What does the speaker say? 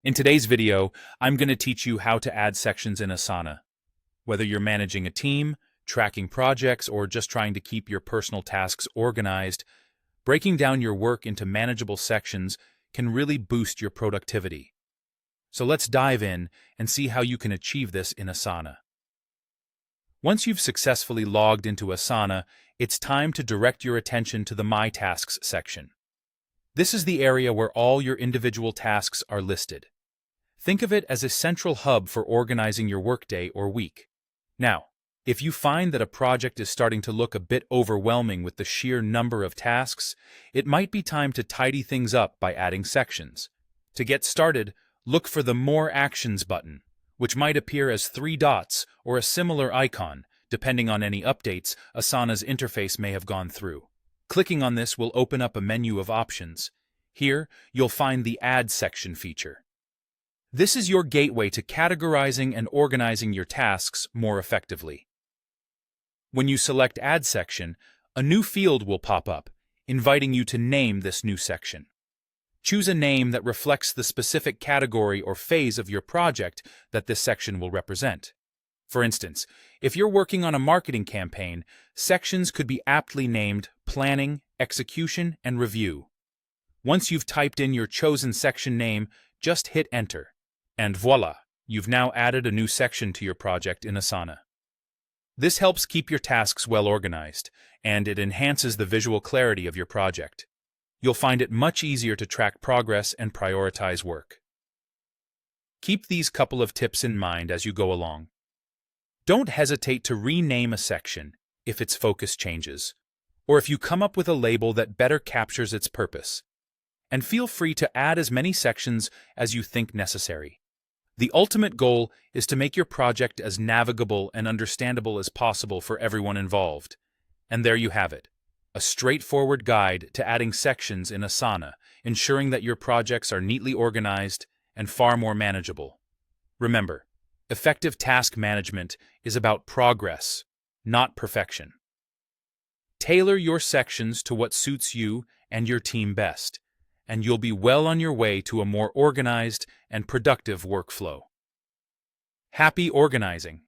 In today's video, I'm going to teach you how to add sections in Asana. Whether you're managing a team, tracking projects, or just trying to keep your personal tasks organized, breaking down your work into manageable sections can really boost your productivity. So let's dive in and see how you can achieve this in Asana. Once you've successfully logged into Asana, it's time to direct your attention to the My Tasks section. This is the area where all your individual tasks are listed. Think of it as a central hub for organizing your workday or week. Now, if you find that a project is starting to look a bit overwhelming with the sheer number of tasks, it might be time to tidy things up by adding sections. To get started, look for the More Actions button, which might appear as 3 dots or a similar icon, depending on any updates Asana's interface may have gone through. Clicking on this will open up a menu of options. Here, you'll find the Add section feature. This is your gateway to categorizing and organizing your tasks more effectively. When you select Add section, a new field will pop up, inviting you to name this new section. Choose a name that reflects the specific category or phase of your project that this section will represent. For instance, if you're working on a marketing campaign, sections could be aptly named Planning, Execution, and Review. Once you've typed in your chosen section name, just hit Enter. And voila, you've now added a new section to your project in Asana. This helps keep your tasks well organized, and it enhances the visual clarity of your project. You'll find it much easier to track progress and prioritize work. Keep these couple of tips in mind as you go along. Don't hesitate to rename a section if its focus changes, or if you come up with a label that better captures its purpose. And feel free to add as many sections as you think necessary. The ultimate goal is to make your project as navigable and understandable as possible for everyone involved. And there you have it, a straightforward guide to adding sections in Asana, ensuring that your projects are neatly organized and far more manageable. Remember, effective task management is about progress, not perfection. Tailor your sections to what suits you and your team best, and you'll be well on your way to a more organized and productive workflow. Happy organizing!